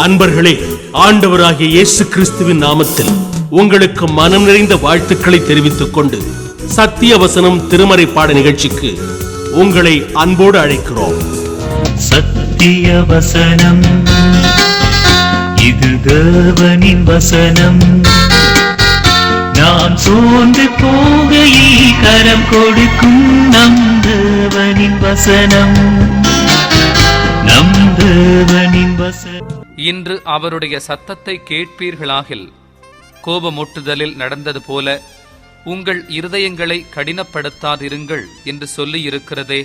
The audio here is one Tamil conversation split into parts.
அன்பர்களே, ஆண்டவராகிய இயேசு கிறிஸ்துவின் நாமத்தில் உங்களுக்கு மனம் நிறைந்த வாழ்த்துக்களை தெரிவித்துக் கொண்டு சத்திய வசனம் திருமறை பாட நிகழ்ச்சிக்கு உங்களை அன்போடு அழைக்கிறோம். சத்திய வசனம், இது தேவனின் வசனம். நாம் சோர்ந்து போகையில் கரம் கொடுக்கும் நம் தேவனின் வசனம், நம் தேவனின் வசனம். இன்று அவருடைய சத்தத்தை கேட்பீர்களாகில், கோபமூட்டுதலில் நடந்தது போல உங்கள் இருதயங்களை கடினப்படுத்தாதிருங்கள் என்று சொல்லி இருக்கிறதே.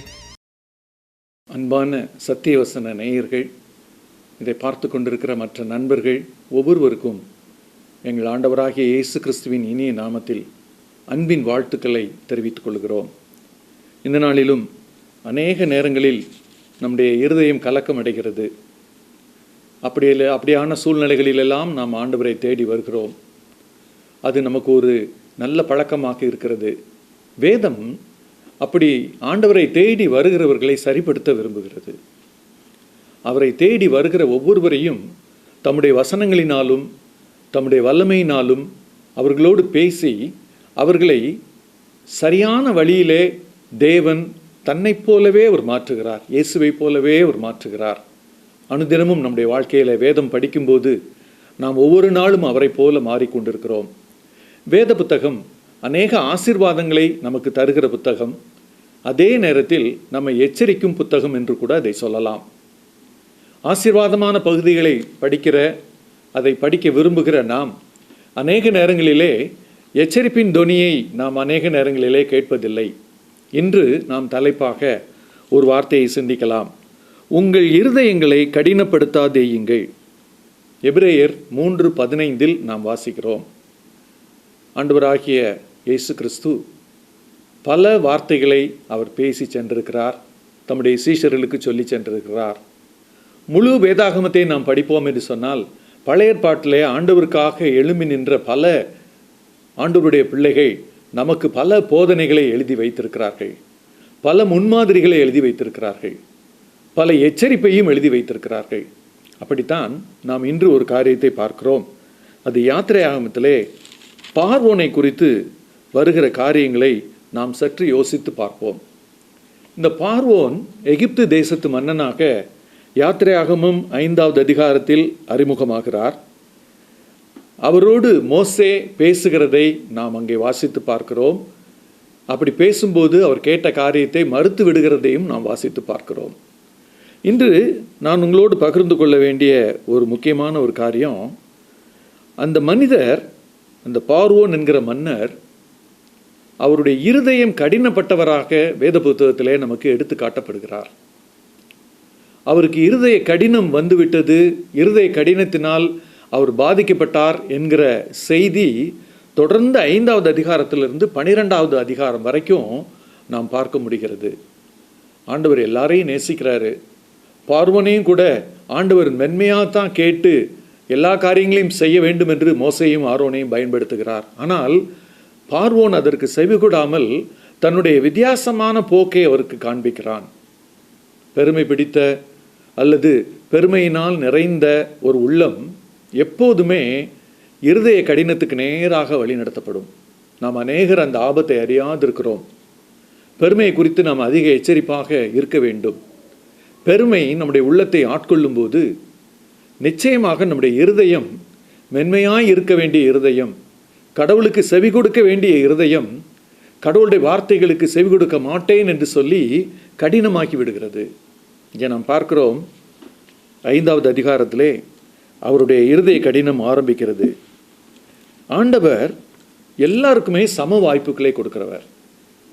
அன்பான சத்தியவசன நேயர்கள், இதை பார்த்து கொண்டிருக்கிற மற்ற நண்பர்கள் ஒவ்வொருவருக்கும் எங்கள் ஆண்டவராகிய இயேசு கிறிஸ்துவின் இனிய நாமத்தில் அன்பின் வாழ்த்துக்களை தெரிவித்துக் கொள்கிறோம். இந்த நாளிலும் அநேக நேரங்களில் நம்முடைய இருதயம் கலக்கமடைகிறது. அப்படியான சூழ்நிலைகளிலெல்லாம் நாம் ஆண்டவரை தேடி வருகிறோம். அது நமக்கு ஒரு நல்ல பழக்கமாக இருக்கிறது. வேதம் அப்படி ஆண்டவரை தேடி வருகிறவர்களை சரிப்படுத்த விரும்புகிறது. அவரை தேடி வருகிற ஒவ்வொருவரையும் தம்முடைய வசனங்களினாலும் தம்முடைய வல்லமையினாலும் அவர்களோடு பேசி அவர்களை சரியான வழியிலே தேவன் தன்னைப் போலவே அவர் மாற்றுகிறார், இயேசுவை போலவே அவர் மாற்றுகிறார். அனுதினமும் நம்முடைய வாழ்க்கையில் வேதம் படிக்கும்போது நாம் ஒவ்வொரு நாளும் அவரை போல மாறிக்கொண்டிருக்கிறோம். வேத புத்தகம் அநேக ஆசீர்வாதங்களை நமக்கு தருகிற புத்தகம், அதே நேரத்தில் நம்மை எச்சரிக்கும் புத்தகம் என்று கூட அதை சொல்லலாம். ஆசீர்வாதமான பகுதிகளை அதை படிக்க விரும்புகிற நாம் அநேக நேரங்களிலே எச்சரிப்பின் தொனியை நாம் அநேக நேரங்களிலே கேட்பதில்லை. இன்று நாம் தலைப்பாக ஒரு வார்த்தையை சிந்திக்கலாம். உங்கள் இருதயங்களை கடினப்படுத்தாதேயுங்கள். எபிரேயர் 3:15 நாம் வாசிக்கிறோம். ஆண்டவராகிய இயேசு கிறிஸ்து பல வார்த்தைகளை அவர் பேசி சென்றிருக்கிறார், தம்முடைய சீஷர்களுக்கு சொல்லி சென்றிருக்கிறார். முழு வேதாகமத்தை நாம் படிப்போம் என்று சொன்னால், பழைய ஏற்பாட்டிலே ஆண்டவருக்காக எழும்பி நின்ற பல ஆண்டவருடைய பிள்ளைகள் நமக்கு பல போதனைகளை எழுதி வைத்திருக்கிறார்கள், பல முன்மாதிரிகளை எழுதி வைத்திருக்கிறார்கள், பல எச்சரிப்பையும் எழுதி வைத்திருக்கிறார்கள். அப்படித்தான் நாம் இன்று ஒரு காரியத்தை பார்க்கிறோம். அது யாத்திரையாகமத்திலே பார்வோனை குறித்து வருகிற காரியங்களை நாம் சற்று யோசித்து பார்ப்போம். இந்த பார்வோன் எகிப்து தேசத்து மன்னனாக யாத்திரையாகமம் 5வது அதிகாரத்தில் அறிமுகமாகிறார். அவரோடு மோசே பேசுகிறதை நாம் அங்கே வாசித்து பார்க்கிறோம். அப்படி பேசும்போது அவர் கேட்ட காரியத்தை மறுத்து விடுகிறதையும் நாம் வாசித்து பார்க்கிறோம். இன்று நான் உங்களோடு பகிர்ந்து கொள்ள வேண்டிய ஒரு முக்கியமான ஒரு காரியம், அந்த மனிதர், அந்த பார்வோன் என்கிற மன்னர், அவருடைய இருதயம் கடினப்பட்டவராக வேத புத்தகத்திலே நமக்கு எடுத்து காட்டப்படுகிறார். அவருக்கு இருதய கடினம் வந்துவிட்டது, இருதய கடினத்தினால் அவர் பாதிக்கப்பட்டார் என்கிற செய்தி தொடர்ந்து 5வது அதிகாரத்திலிருந்து 12வது அதிகாரம் வரைக்கும் நாம் பார்க்க முடிகிறது. ஆண்டவர் எல்லாரையும் நேசிக்கிறாரு. பார்வோனையும் கூட ஆண்டவர் மென்மையாகத்தான் கேட்டு எல்லா காரியங்களையும் செய்ய வேண்டும் என்று மோசையும் ஆரோனையும் பயன்படுத்துகிறார். ஆனால் பார்வோன் அதற்கு செவிகொடாமல் தன்னுடைய வித்தியாசமான போக்கை அவருக்கு காண்பிக்கிறான். பெருமை பிடித்த அல்லது பெருமையினால் நிறைந்த ஒரு உள்ளம் எப்போதுமே இருதய கடினத்துக்கு நேராக வழிநடத்தப்படும். நாம் அநேகர் அந்த ஆபத்தை அறியாதிருக்கிறோம். பெருமையை குறித்து நாம் அதிக எச்சரிப்பாக இருக்க வேண்டும். பெருமை நம்முடைய உள்ளத்தை ஆட்கொள்ளும் போது நிச்சயமாக நம்முடைய இருதயம், மென்மையாய் இருக்க வேண்டிய இருதயம், கடவுளுக்கு செவி கொடுக்க வேண்டிய இருதயம், கடவுளுடைய வார்த்தைகளுக்கு செவி கொடுக்க மாட்டேன் என்று சொல்லி கடினமாக்கி விடுகிறது. இங்கே நாம் பார்க்கிறோம், 5வது அதிகாரத்திலே அவருடைய இருதய கடினம் ஆரம்பிக்கிறது. ஆண்டவர் எல்லாருக்குமே சம வாய்ப்புகளை கொடுக்கிறவர்.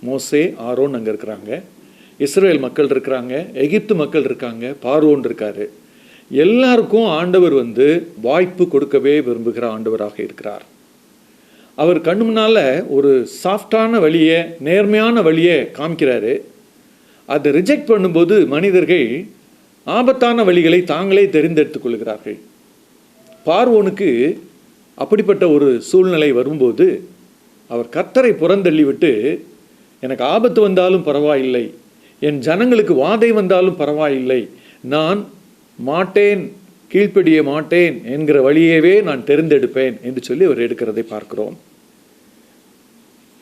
மோசே, ஆரோன் அங்கே இருக்கிறாங்க, இஸ்ரேல் மக்கள் இருக்கிறாங்க, எகிப்து மக்கள் இருக்காங்க, பார்வோன் இருக்காரு. எல்லாருக்கும் ஆண்டவர் வாய்ப்பு கொடுக்கவே விரும்புகிற ஆண்டவராக இருக்கிறார். அவர் கண்ணு முன்னால் ஒரு சாஃப்டான வழியை, நேர்மையான வழியை காமிக்கிறாரு. அதை ரிஜெக்ட் பண்ணும்போது மனிதர்கள் ஆபத்தான வழிகளை தாங்களே தெரிந்தெடுத்துக் கொள்கிறார்கள். பார்வோனுக்கு அப்படிப்பட்ட ஒரு சூழ்நிலை வரும்போது அவர் கர்த்தரை புறந்தள்ளிவிட்டு, எனக்கு ஆபத்து வந்தாலும் பரவாயில்லை, என் ஜனங்களுக்கு வாதை வந்தாலும் பரவாயில்லை, நான் மாட்டேன், கீழ்ப்படிய மாட்டேன் என்கிற வழியவே நான் தெரிந்தெடுப்பேன் என்று சொல்லி அவர் எடுக்கிறதை பார்க்கிறோம்.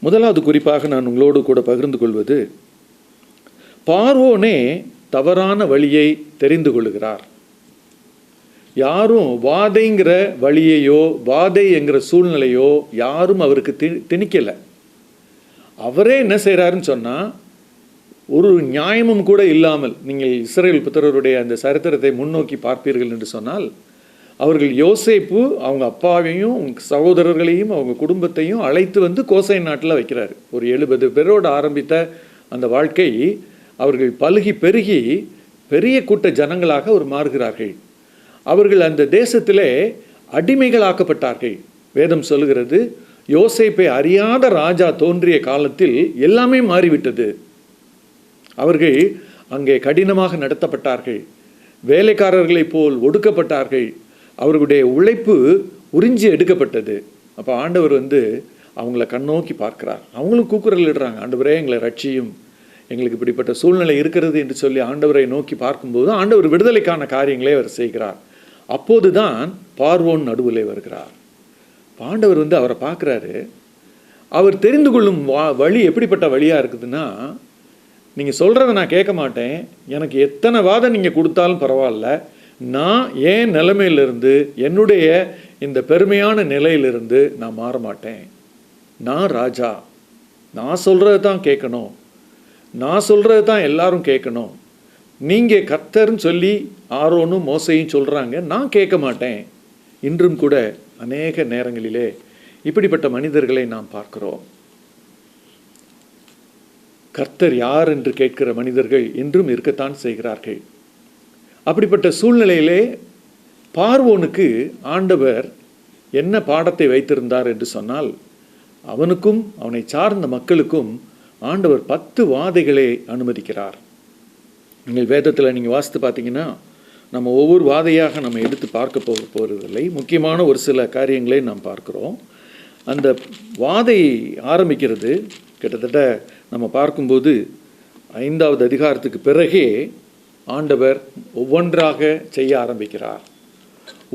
முதலாவது குறிப்பாக நான் உங்களோடு கூட பகிர்ந்து கொள்வது, பார்வோனே தவறான வழியை தெரிந்து கொள்ளுகிறார். யாரும் வாதைங்கிற வழியையோ வாதை என்கிற சூழ்நிலையோ யாரும் அவருக்கு திணிக்கலை. அவரே என்ன செய்கிறாருன்னு சொன்னால், ஒரு நியாயமும் கூட இல்லாமல், நீங்கள் இஸ்ரவேல் புத்திரருடைய அந்த சரித்திரத்தை முன்னோக்கி பார்ப்பீர்கள் என்று சொன்னால், அவர்கள் யோசேப்பு அவங்க அப்பாவையும் சகோதரர்களையும் அவங்க குடும்பத்தையும் அழைத்து வந்து கோசேன் நாட்டில் வைக்கிறார். ஒரு 70 பேரோடு ஆரம்பித்த அந்த வாழ்க்கை அவர்கள் பலுகி பெருகி பெரிய கூட்ட ஜனங்களாக அவர் மாறுகிறார்கள். அவர்கள் அந்த தேசத்திலே அடிமைகளாக்கப்பட்டார்கள். வேதம் சொல்லுகிறது, யோசேப்பை அறியாத ராஜா தோன்றிய காலத்தில் எல்லாமே மாறிவிட்டது. அவர்கள் அங்கே கடினமாக நடத்தப்பட்டார்கள். வேலைக்காரர்களைப் போல் ஒடுக்கப்பட்டார்கள். அவர்களுடைய உழைப்பு உறிஞ்சி எடுக்கப்பட்டது. அப்போ ஆண்டவர் வந்து அவங்கள கண்ணோக்கி பார்க்கிறார். அவங்களும் கூக்குரல் இடுறாங்க, ஆண்டவரே எங்களை ரட்சியும், எங்களுக்கு இப்படிப்பட்ட சூழ்நிலை இருக்கிறது என்று சொல்லி ஆண்டவரை நோக்கி பார்க்கும்போது ஆண்டவர் விடுதலைக்கான காரியங்களே அவர் செய்கிறார். அப்போது தான் பார்வோன் நடுவில் வருகிறார். ஆண்டவர் வந்து அவரை பார்க்குறாரு. அவர் தெரிந்து கொள்ளும் வழி எப்படிப்பட்ட வழியாக இருக்குதுன்னா, நீங்கள் சொல்கிறத நான் கேட்க மாட்டேன், எனக்கு எத்தனை வாதம் நீங்கள் கொடுத்தாலும் பரவாயில்ல, நான் ஏன் நிலைமையிலிருந்து, என்னுடைய இந்த பெருமையான நிலையிலிருந்து நான் மாற மாட்டேன். நான் ராஜா, நான் சொல்கிறது தான் கேட்கணும், நான் சொல்கிறது தான் எல்லாரும் கேட்கணும். நீங்கள் கர்த்தர்னு சொல்லி ஆரோனும் மோசையும் சொல்கிறாங்க, நான் கேட்க மாட்டேன். இன்றும் கூட அநேக நேரங்களிலே இப்படிப்பட்ட மனிதர்களை நாம் பார்க்கிறோம். கர்த்தர் யார் என்று கேட்கிற மனிதர்கள் இன்றும் இருக்கத்தான் செய்கிறார்கள். அப்படிப்பட்ட சூழ்நிலையிலே பார்வோனுக்கு ஆண்டவர் என்ன பாடத்தை வைத்திருந்தார் என்று சொன்னால், அவனுக்கும் அவனை சார்ந்த மக்களுக்கும் ஆண்டவர் 10 வாதைகளை அனுமதிக்கிறார். நீங்கள் வேதத்தில் நீங்கள் வாசித்து பார்த்தீங்கன்னா, நம்ம ஒவ்வொரு வாதையாக நம்ம எடுத்து பார்க்க போகிறதில்லை. முக்கியமான ஒரு சில காரியங்களை நாம் பார்க்கிறோம். அந்த வாதை ஆரம்பிக்கிறது கிட்டத்தட்ட நம்ம பார்க்கும்போது 5வது அதிகாரத்துக்கு பிறகே ஆண்டவர் ஒவ்வொன்றாக செய்ய ஆரம்பிக்கிறார்.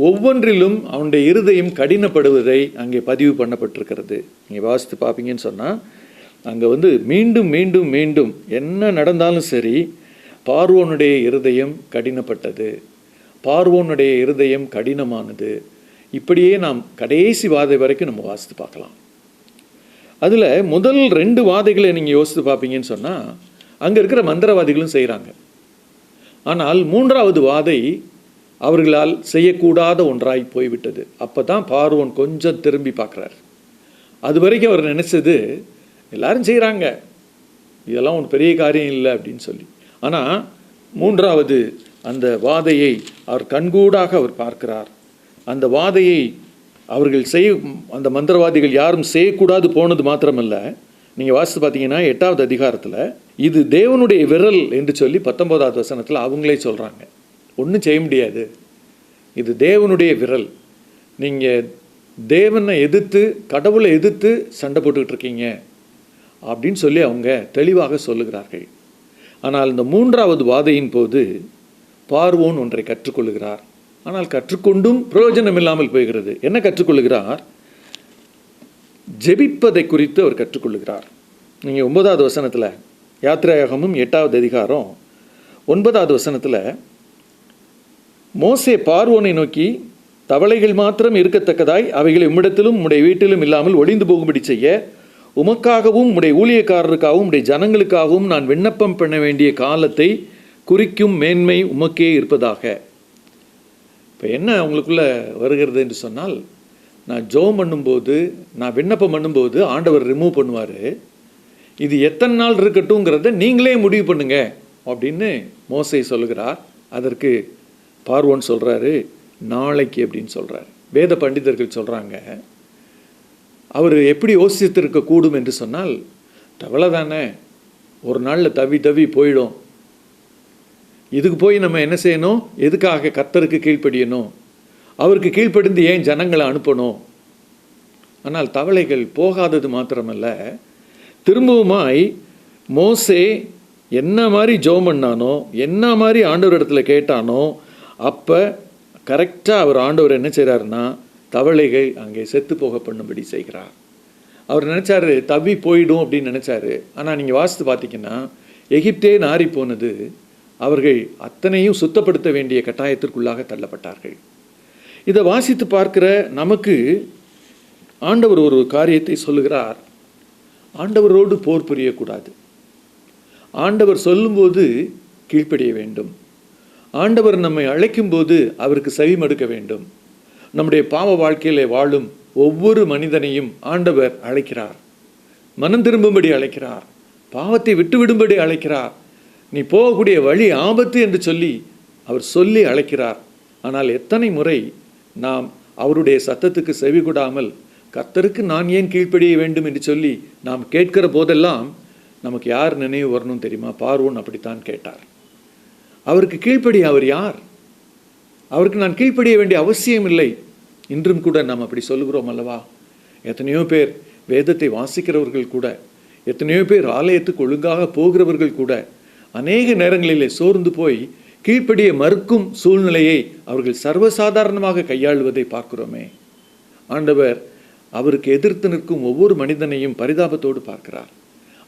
ஒவ்வொன்றிலும் அவனுடைய இருதயம் கடினப்படுவதை அங்கே பதிவு பண்ணப்பட்டிருக்கிறது. நீங்கள் வாசித்து பார்ப்பீங்கன்னு சொன்னால், அங்கே வந்து மீண்டும் மீண்டும் மீண்டும் என்ன நடந்தாலும் சரி, பார்வோனுடைய இருதயம் கடினப்பட்டது, பார்வோனுடைய இருதயம் கடினமானது. இப்படியே நாம் கடைசி வாதை வரைக்கும் நம்ம வாசித்து பார்க்கலாம். அதில் முதல் 2 வாதைகளை நீங்கள் யோசித்து பார்ப்பீங்கன்னு சொன்னால், அங்கே இருக்கிற மந்திரவாதிகளும் செய்கிறாங்க. ஆனால் 3வது வாதை அவர்களால் செய்யக்கூடாத ஒன்றாய் போய்விட்டது. அப்போ தான் பார்வோன் கொஞ்சம் திரும்பி பார்க்குறார். அது வரைக்கும் அவர் நினச்சது, எல்லாரும் செய்கிறாங்க, இதெல்லாம் ஒரு பெரிய காரியம் இல்லை அப்படின்னு சொல்லி. ஆனால் 3வது அந்த வாதையை அவர் கண்கூடாக அவர் பார்க்கிறார். அந்த வாதையை அவர்கள் அந்த மந்திரவாதிகள் யாரும் செய்யக்கூடாது போனது மாத்திரமல்ல, நீங்கள் வாசித்து பார்த்தீங்கன்னா 8வது அதிகாரத்தில் இது தேவனுடைய விரல் என்று சொல்லி 19வது வசனத்தில் அவங்களே சொல்கிறாங்க. ஒன்றும் செய்ய முடியாது, இது தேவனுடைய விரல், நீங்கள் தேவனை எதிர்த்து கடவுளை எதிர்த்து சண்டை போட்டுக்கிட்டு இருக்கீங்க அப்படின்னு சொல்லி அவங்க தெளிவாக சொல்லுகிறார்கள். ஆனால் இந்த 3வது வாதையின் போது பார்வோன் ஒன்றை கற்றுக்கொள்கிறார். ஆனால் கற்றுக்கொண்டும் பிரயோஜனம் இல்லாமல் போகிறது. என்ன கற்றுக்கொள்கிறார்? ஜெபிப்பதை குறித்து அவர் கற்றுக்கொள்கிறார். நீங்கள் 9வது வசனத்தில், யாத்திராகமம் 8வது அதிகாரம் 9வது வசனத்தில், மோசே பார்வோனை நோக்கி, தவளைகள் மாத்திரம் இருக்கத்தக்கதாய் அவைகளை உம்மிடத்திலும் உம்முடைய வீட்டிலும் இல்லாமல் ஒளிந்து போகும்படி செய்ய உமக்காகவும் உம்முடைய ஊழியக்காரருக்காகவும் உம்முடைய ஜனங்களுக்காகவும் நான் விண்ணப்பம் பண்ண வேண்டிய காலத்தை குறிக்கும் மேன்மை உமக்கே இருப்பதாக. இப்போ என்ன உங்களுக்குள்ளே வருகிறது என்று சொன்னால், நான் ஜெபம் பண்ணும்போது, நான் விண்ணப்பம் பண்ணும்போது ஆண்டவர் ரிமூவ் பண்ணுவார். இது எத்தனை நாள் இருக்கட்டும்ங்கிறத நீங்களே முடிவு பண்ணுங்க அப்படின்னு மோசே சொல்லுகிறார். அதற்கு பார்வோன் சொல்கிறாரு, நாளைக்கு அப்படின்னு சொல்கிறார். வேத பண்டிதர்கள் சொல்கிறாங்க, அவர் எப்படி யோசித்திருக்க கூடும் என்று சொன்னால், தவளை தானே, ஒரு நாளில் தவி போயிடும், இதுக்கு போய் நம்ம என்ன செய்யணும், எதுக்காக கர்த்தருக்கு கீழ்ப்படியணும், அவருக்கு கீழ்ப்படிந்து ஏன் ஜனங்களை அனுப்பணும். ஆனால் தவளைகள் போகாதது மாத்திரமல்ல, திரும்பவுமாய் மோசே என்ன மாதிரி ஜெபம் பண்ணானோ, என்ன மாதிரி ஆண்டவர் இடத்துல கேட்டானோ, அப்போ கரெக்டாக அவர் ஆண்டவர் என்ன செய்கிறாருன்னா தவளைகள் அங்கே செத்து போக பண்ணும்படி செய்கிறார். அவர் நினச்சாரு தவி போயிடும் அப்படின்னு நினச்சாரு. ஆனால் நீங்கள் வாசித்து பார்த்தீங்கன்னா எகிப்தே நாறி போனது. அவர்கள் அத்தனையும் சுத்தப்படுத்த வேண்டிய கட்டாயத்திற்குள்ளாக தள்ளப்பட்டார்கள். இதை வாசித்து பார்க்கிற நமக்கு ஆண்டவர் ஒரு காரியத்தை சொல்லுகிறார். ஆண்டவரோடு போர் புரியக்கூடாது. ஆண்டவர் சொல்லும்போது கீழ்ப்படிய வேண்டும். ஆண்டவர் நம்மை அழைக்கும்போது அவருக்கு செவிமடுக்க வேண்டும். நம்முடைய பாவ வாழ்க்கையிலே வாழும் ஒவ்வொரு மனிதனையும் ஆண்டவர் அழைக்கிறார். மனம் திரும்பும்படி அழைக்கிறார். பாவத்தை விட்டுவிடும்படி அழைக்கிறார். நீ போகக்கூடிய வழி ஆபத்து என்று சொல்லி அவர் சொல்லி அழைக்கிறார். ஆனால் எத்தனை முறை நாம் அவருடைய சத்தத்துக்கு செவி கொடாமல் கர்த்தருக்கு நான் ஏன் கீழ்ப்படிய வேண்டும் என்று சொல்லி நாம் கேட்கிற போதெல்லாம் நமக்கு யார் நினைவு வரணும் தெரியுமா? பார்வோன் அப்படித்தான் கேட்டார். அவருக்கு கீழ்ப்படிய அவர் யார்? அவருக்கு நான் கீழ்ப்படிய வேண்டிய அவசியம் இல்லை. இன்றும் கூட நாம் அப்படி சொல்லுகிறோம் அல்லவா? எத்தனையோ பேர் வேதத்தை வாசிக்கிறவர்கள் கூட, எத்தனையோ பேர் ஆலயத்துக்கு ஒழுங்காக போகிறவர்கள் கூட அநேக நேரங்களிலே சோர்ந்து போய் கீழ்ப்படிய மறுக்கும் சூழ்நிலையை அவர்கள் சர்வசாதாரணமாக கையாளுவதை பார்க்கிறோமே. ஆண்டவர் அவருக்கு எதிர்த்து நிற்கும் ஒவ்வொரு மனிதனையும் பரிதாபத்தோடு பார்க்கிறார்.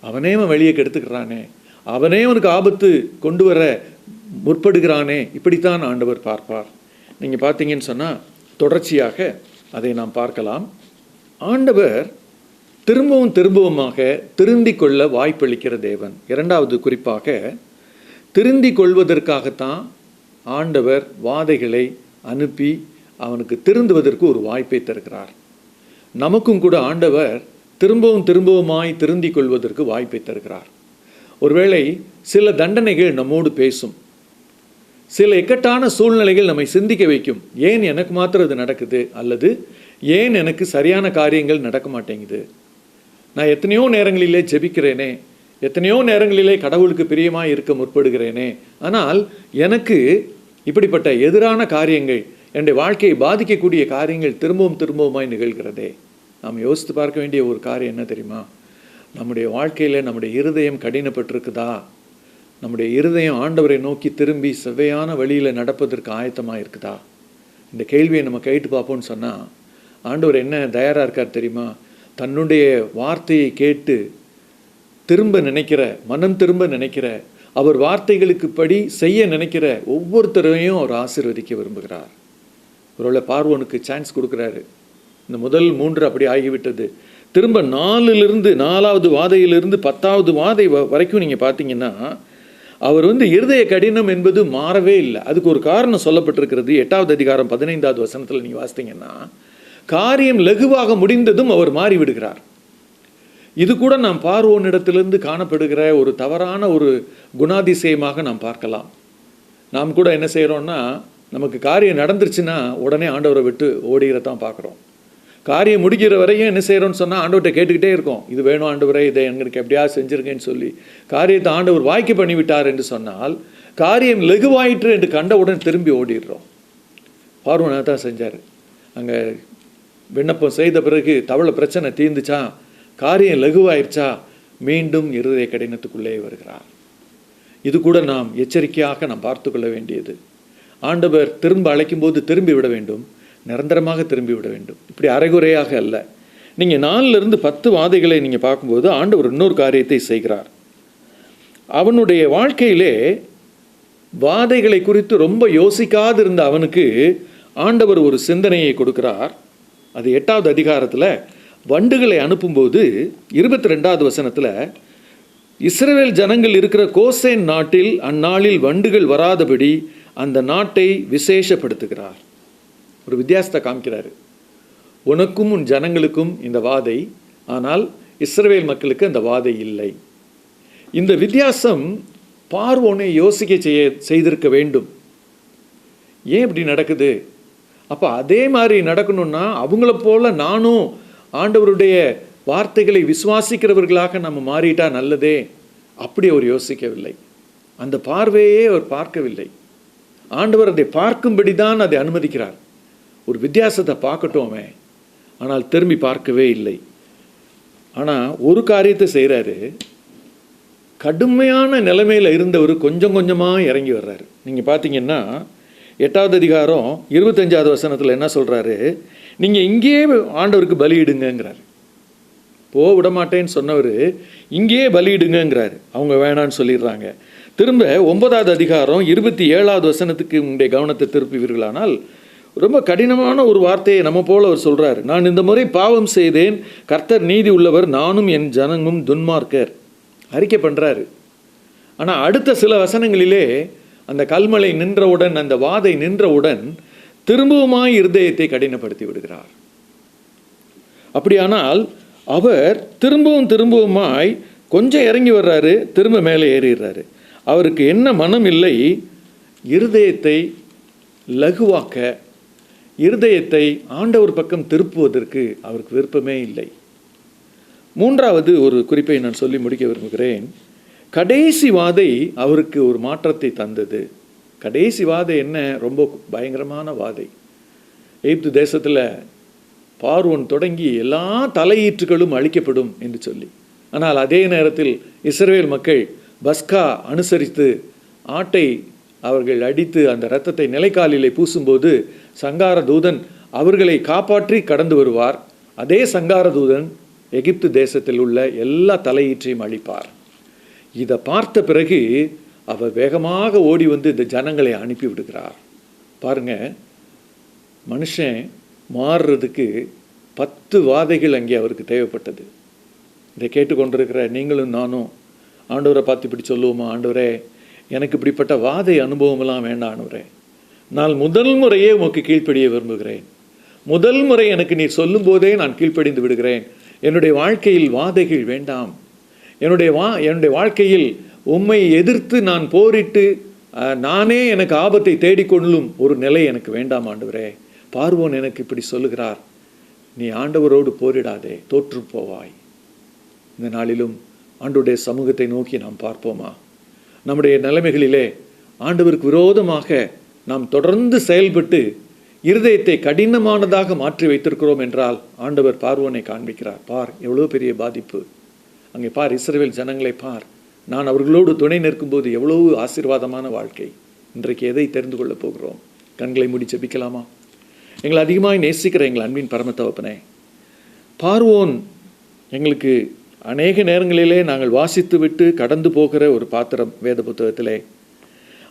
அவனே அவன் வழியை கெடுத்துக்கிறானே, அவனே அவனுக்கு ஆபத்து கொண்டு வர முற்படுகிறானே, இப்படித்தான் ஆண்டவர் பார்ப்பார். நீங்கள் பார்த்தீங்கன்னு சொன்னால் தொடர்ச்சியாக அதை நாம் பார்க்கலாம். ஆண்டவர் திரும்பவும் திரும்பவுமாக திருந்திக் கொள்ள வாய்ப்பளிக்கிற தேவன். இரண்டாவது குறிப்பாக திருந்திக் கொள்வதற்காகத்தான் ஆண்டவர் வாதைகளை அனுப்பி அவனுக்கு திருந்துவதற்கு ஒரு வாய்ப்பை தருகிறார். நமக்கும் கூட ஆண்டவர் திரும்பவும் திரும்பவுமாய் திருந்திக் கொள்வதற்கு வாய்ப்பை தருகிறார். ஒருவேளை சில தண்டனைகள் நம்மோடு பேசும், சில இக்கட்டான சூழ்நிலைகள் நம்மை சிந்திக்க வைக்கும். ஏன் எனக்கு மாத்திரம் இது நடக்குது, அல்லது ஏன் எனக்கு சரியான காரியங்கள் நடக்க மாட்டேங்குது? நான் எத்தனையோ நேரங்களிலே ஜெபிக்கிறேனே, எத்தனையோ நேரங்களிலே கடவுளுக்கு பிரியமாய் இருக்க முற்படுகிறேனே, ஆனால் எனக்கு இப்படிப்பட்ட எதிரான காரியங்கள், என்னுடைய வாழ்க்கையை பாதிக்கக்கூடிய காரியங்கள் திரும்பவும் திரும்பவுமாய் நிகழ்கிறதே. நாம் யோசித்து பார்க்க வேண்டிய ஒரு காரியம் என்ன தெரியுமா? நம்முடைய வாழ்க்கையில் நம்முடைய இருதயம் கடினப்பட்டிருக்குதா? நம்முடைய இருதயம் ஆண்டவரை நோக்கி திரும்பி செவ்வையான வழியில் நடப்பதற்கு ஆயத்தமாக இருக்குதா? இந்த கேள்வியை நம்ம கேட்டு பார்ப்போம்னு சொன்னால் ஆண்டவர் என்ன தயாராக இருக்கார் தெரியுமா? தன்னுடைய வார்த்தையை கேட்டு திரும்ப நினைக்கிற, மனம் திரும்ப நினைக்கிற, அவர் வார்த்தைகளுக்கு படி செய்ய நினைக்கிற ஒவ்வொருத்தரையும் அவர் ஆசீர்வதிக்க விரும்புகிறார். ஒருவேளை பார்வோனுக்கு சான்ஸ் கொடுக்குறாரு. இந்த முதல் 3 அப்படி ஆகிவிட்டது. திரும்ப 4வது வாதையிலிருந்து 10வது வாதை வரைக்கும் நீங்கள் பார்த்தீங்கன்னா அவர் இருதய கடினம் என்பது மாறவே இல்லை. அதுக்கு ஒரு காரணம் சொல்லப்பட்டிருக்கிறது. 8வது அதிகாரம் 15வது வசனத்தில் நீங்கள் வாசித்தீங்கன்னா, காரியம் லகுவாக முடிந்ததும் அவர் மாறிவிடுகிறார். இது கூட நாம் பார்வோனிடத்திலிருந்து காணப்படுகிற ஒரு தவறான ஒரு குணாதிசயமாக நாம் பார்க்கலாம். நாம் கூட என்ன செய்கிறோம்னா, நமக்கு காரியம் நடந்துருச்சுன்னா உடனே ஆண்டவரை விட்டு ஓடுகிறதான் பார்க்குறோம். காரியம் முடிக்கிற வரையும் என்ன செய்கிறோன்னு சொன்னால் ஆண்டவர்கிட்ட கேட்டுக்கிட்டே இருக்கோம். இது வேணும் ஆண்டவரே, இதை எங்களுக்கு எப்படியாவது செஞ்சுருங்கன்னு சொல்லி காரியத்தை ஆண்டவர் வாய்க்கு பண்ணிவிட்டார் என்று சொன்னால், காரியம் லகுவாயிற்று என்று கண்டவுடன் திரும்பி ஓடிடுறோம். பார்வோன் தான் செஞ்சார். அங்கே விண்ணப்பம் செய்த பிறகு தவளை பிரச்சனை தீர்ந்துச்சா, காரியம் லகுவாயிருச்சா, மீண்டும் இருதய கடினத்துக்குள்ளே வருகிறார். இது கூட நாம் எச்சரிக்கையாக நாம் பார்த்து கொள்ள வேண்டியது. ஆண்டவர் திரும்ப அழைக்கும் போது திரும்பி விட வேண்டும், நிரந்தரமாக திரும்பி விட வேண்டும். இப்படி அரைகுறையாக அல்ல. நீங்கள் 4லிருந்து 10 வாதைகளை நீங்கள் பார்க்கும்போது ஆண்டவர் இன்னொரு காரியத்தை செய்கிறார். அவனுடைய வாழ்க்கையிலே வாதைகளை குறித்து ரொம்ப யோசிக்காது இருந்த அவனுக்கு ஆண்டவர் ஒரு சிந்தனையை கொடுக்கிறார். அது 8வது அதிகாரத்தில் வண்டுகளை அனுப்பும்போது 22வது வசனத்தில், இஸ்ரவேல் ஜனங்கள் இருக்கிற கோசேன் நாட்டில் அந்நாளில் வண்டுகள் வராதபடி அந்த நாட்டை விசேஷப்படுத்துகிறார். ஒரு வித்தியாசத்தை காமிக்கிறார். உனக்கும் உன் ஜனங்களுக்கும் இந்த வாதை, ஆனால் இஸ்ரவேல் மக்களுக்கு அந்த வாதை இல்லை. இந்த வித்தியாசம் பார்வோனை யோசிக்க செய்திருக்க வேண்டும். ஏன் இப்படி நடக்குது? அப்போ அதே மாதிரி நடக்கணும்னா அவங்கள போல நானும் ஆண்டவருடைய வார்த்தைகளை விசுவாசிக்கிறவர்களாக நம்ம மாறிட்டா நல்லதே. அப்படி அவர் யோசிக்கவில்லை. அந்த பார்வையே அவர் பார்க்கவில்லை. ஆண்டவர் அதை பார்க்கும்படி தான் அதை அனுமதிக்கிறார். ஒரு வித்தியாசத்தை பார்க்கட்டோமே, ஆனால் திரும்பி பார்க்கவே இல்லை. ஆனால் ஒரு காரியத்தை செய்கிறாரு. கடுமையான நிலைமையில் இருந்தவர் கொஞ்சம் கொஞ்சமாக இறங்கி வர்றாரு. நீங்கள் பார்த்தீங்கன்னா 8வது அதிகாரம் 25வது வசனத்தில் என்ன சொல்கிறாரு, நீங்கள் இங்கேயே ஆண்டவருக்கு பலியிடுங்கிறாரு. விட மாட்டேன்னு சொன்னவர் இங்கேயே பலியிடுங்கிறாரு. அவங்க வேணான்னு சொல்லிடுறாங்க. திரும்ப 9வது அதிகாரம் 27வது வசனத்துக்கு உங்களுடைய கவனத்தை திருப்புவீர்களானால் ரொம்ப கடினமான ஒரு வார்த்தையை நம்ம போல அவர் சொல்கிறார். நான் இந்த முறை பாவம் செய்தேன், கர்த்தர் நீதி உள்ளவர், நானும் என் ஜனமும் துன்மார்க்கர் அறிக்கை பண்ணுறாரு. ஆனால் அடுத்த சில வசனங்களிலே அந்த கல்மலை நின்றவுடன், அந்த வாதை நின்றவுடன் திரும்பவுமாய் இருதயத்தை கடினப்படுத்தி விடுகிறார். அப்படியானால் அவர் திரும்பவுமாய் கொஞ்சம் இறங்கி வர்றாரு, திரும்ப மேலே ஏறிடுறாரு. அவருக்கு என்ன மனம் இல்லை, இருதயத்தை லகுவாக்க, இருதயத்தை ஆண்டவர் பக்கம் திருப்புவதற்கு அவருக்கு விருப்பமே இல்லை. 3வது ஒரு குறிப்பை நான் சொல்லி முடிக்க விரும்புகிறேன். கடைசி வாதை அவருக்கு ஒரு மாற்றத்தை தந்தது. கடைசி வாதை என்ன? ரொம்ப பயங்கரமான வாதை. எகிப்து தேசத்தில் பார்வோன் தொடங்கி எல்லா தலையீற்றுகளும் அழிக்கப்படும் என்று சொல்லி, ஆனால் அதே நேரத்தில் இஸ்ரவேல் மக்கள் பஸ்கா அனுசரித்து ஆட்டை அவர்கள் அடித்து அந்த இரத்தத்தை நிலைக்காலிலே பூசும்போது சங்கார தூதன் அவர்களை காப்பாற்றி கடந்து வருவார். அதே சங்கார தூதன் எகிப்து தேசத்தில் உள்ள எல்லா தலையீற்றையும் அழிப்பார். இதை பார்த்த பிறகு அவர் வேகமாக ஓடி வந்து இந்த ஜனங்களை அனுப்பி விடுகிறார். பாருங்க, மனுஷன் மாறுறதுக்கு 10 வாதைகள் அங்கே அவருக்கு தேவைப்பட்டது. இதை கேட்டுக்கொண்டிருக்கிற நீங்களும் நானும் ஆண்டவரை பார்த்து இப்படி சொல்லுவோமா, ஆண்டவரே எனக்கு இப்படிப்பட்ட வாதை அனுபவமெல்லாம் வேண்டாம் ஆண்டவரே, நான் முதல் முறையே உமக்கு கீழ்ப்படிய விரும்புகிறேன், முதல் முறை எனக்கு நீர் சொல்லும் போதே நான் கீழ்ப்படிந்து விடுகிறேன், என்னுடைய வாழ்க்கையில் வாதைகள் வேண்டாம், என்னுடைய வாழ்க்கையில் உம்மை எதிர்த்து நான் போரிட்டு நானே எனக்கு ஆபத்தை தேடிக்கொள்ளும் ஒரு நிலை எனக்கு வேண்டாம் ஆண்டவரே. பார்வோன் எனக்கு இப்படி சொல்லுகிறார், நீ ஆண்டவரோடு போரிடாதே, தோற்று போவாய். இந்த நாளிலும் ஆண்டவருடைய சமூகத்தை நோக்கி நாம் பார்ப்போமா? நம்முடைய நிலைமைகளிலே ஆண்டவருக்கு விரோதமாக நாம் தொடர்ந்து செயல்பட்டு இருதயத்தை கடினமானதாக மாற்றி வைத்திருக்கிறோம் என்றால் ஆண்டவர் பார்வோனை காண்பிக்கிறார். பார் எவ்வளோ பெரிய பாதிப்பு, அங்கே பார் இஸ்ரவேல் ஜனங்களை பார், நான் அவர்களோடு துணை நிற்கும்போது எவ்வளவு ஆசீர்வாதமான வாழ்க்கை. இன்றைக்கு எதை தெரிந்து கொள்ளப் போகிறோம்? கண்களை மூடி ஜெபிக்கலாமா? எங்களை அதிகமாக நேசிக்கிற எங்கள் அன்பின் பரம தகப்பனே, பார்வோன் எங்களுக்கு அநேக நேரங்களிலே நாங்கள் வாசித்து விட்டு கடந்து போகிற ஒரு பாத்திரம் வேத புத்தகத்திலே.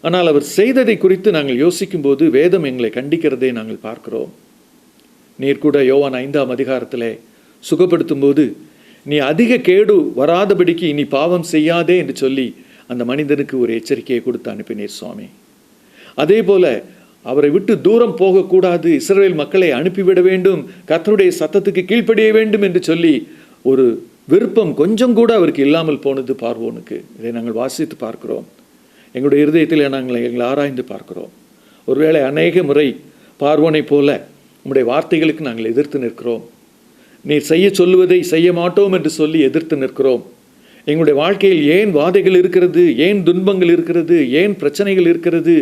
ஆனால் அவர் செய்ததை குறித்து நாங்கள் யோசிக்கும்போது வேதம் எங்களை கண்டிக்கிறதை நாங்கள் பார்க்கிறோம். நீர் கூட யோவான் 5ஆம் அதிகாரத்திலே சுகப்படுத்தும் போது நீ அதிக கேடு வராதபடிக்கு இனி பாவம் செய்யாதே என்று சொல்லி அந்த மனிதனுக்கு ஒரு எச்சரிக்கையை கொடுத்து அனுப்பினீர் சுவாமி. அதே போல அவரை விட்டு தூரம் போகக்கூடாது, இஸ்ரவேல் மக்களை அனுப்பிவிட வேண்டும், கர்த்தருடைய சத்தத்துக்கு கீழ்ப்படிய வேண்டும் என்று சொல்லி ஒரு விருப்பம் கொஞ்சம் கூட அவருக்கு இல்லாமல் போனது பார்வோனுக்கு. இதை நாங்கள் வாசித்து பார்க்கிறோம். எங்களுடைய இருதயத்தில் எங்களை ஆராய்ந்து பார்க்கிறோம். ஒருவேளை அநேக முறை பார்வோனை போல உம்முடைய வார்த்தைகளுக்கு நாங்கள் எதிர்த்து நிற்கிறோம். நீர் செய்ய சொல்லுவதை செய்ய மாட்டோம் என்று சொல்லி எதிர்த்து நிற்கிறோம். எங்களுடைய வாழ்க்கையில் ஏன் வாதைகள் இருக்கிறது, ஏன் துன்பங்கள் இருக்கிறது, ஏன் பிரச்சனைகள் இருக்கிறது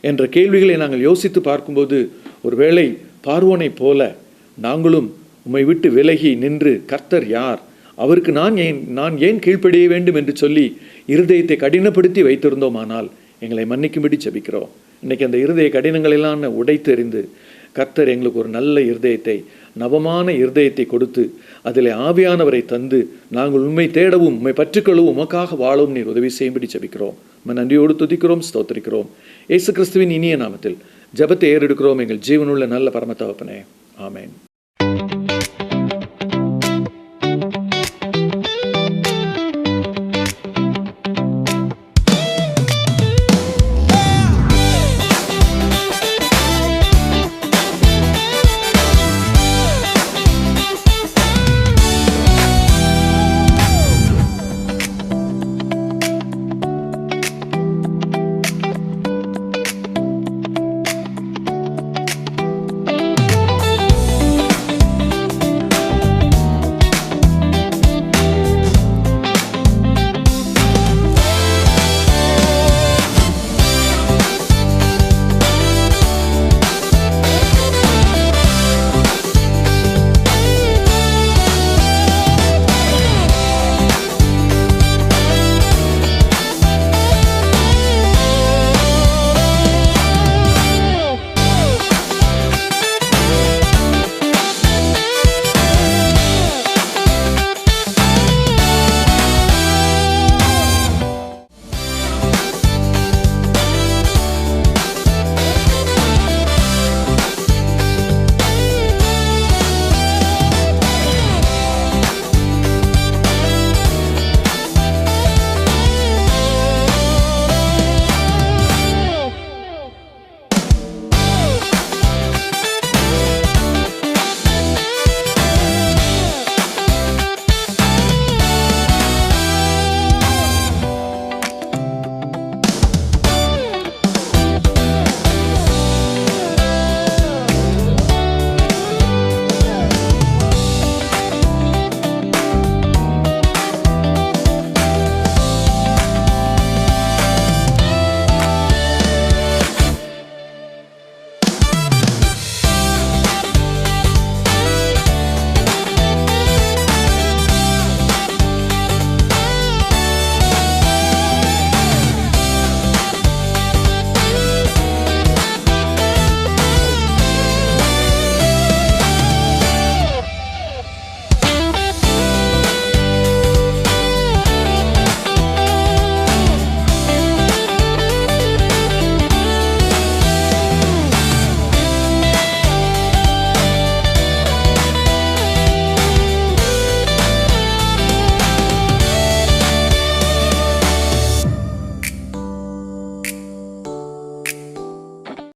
என்ற கேள்விகளை நாங்கள் யோசித்து பார்க்கும்போது ஒருவேளை பார்வோனை போல நாங்களும் உம்மை விட்டு விலகி நின்று கர்த்தர் யார், அவருக்கு நான் ஏன் கீழ்ப்படிய வேண்டும் என்று சொல்லி இருதயத்தை கடினப்படுத்தி வைத்திருந்தோமானால் எங்களை மன்னிக்கும்படி ஜெபிக்கிறோம். இன்றைக்கி அந்த இருதய கடினங்களெல்லாம் உடைத்து எறிந்து கர்த்தர் எங்களுக்கு ஒரு நல்ல இருதயத்தை, நவமான இருதயத்தை கொடுத்து அதில் ஆவியானவரை தந்து நாங்கள் உண்மை தேடவும் உண்மை பற்றிக்கொள்ளவும் உமக்காக வாழவும் நீர் உதவி செய்யும்படி ஜெபிக்கிறோம். நன்றியோடு துதிக்கிறோம், ஸ்தோத்திரிக்கிறோம். இயேசு கிறிஸ்துவின் இனிய நாமத்தில் ஜெபத்தை ஏறெடுக்கிறோம் எங்கள் ஜீவனுள்ள நல்ல பரம தகப்பனே. ஆமென்.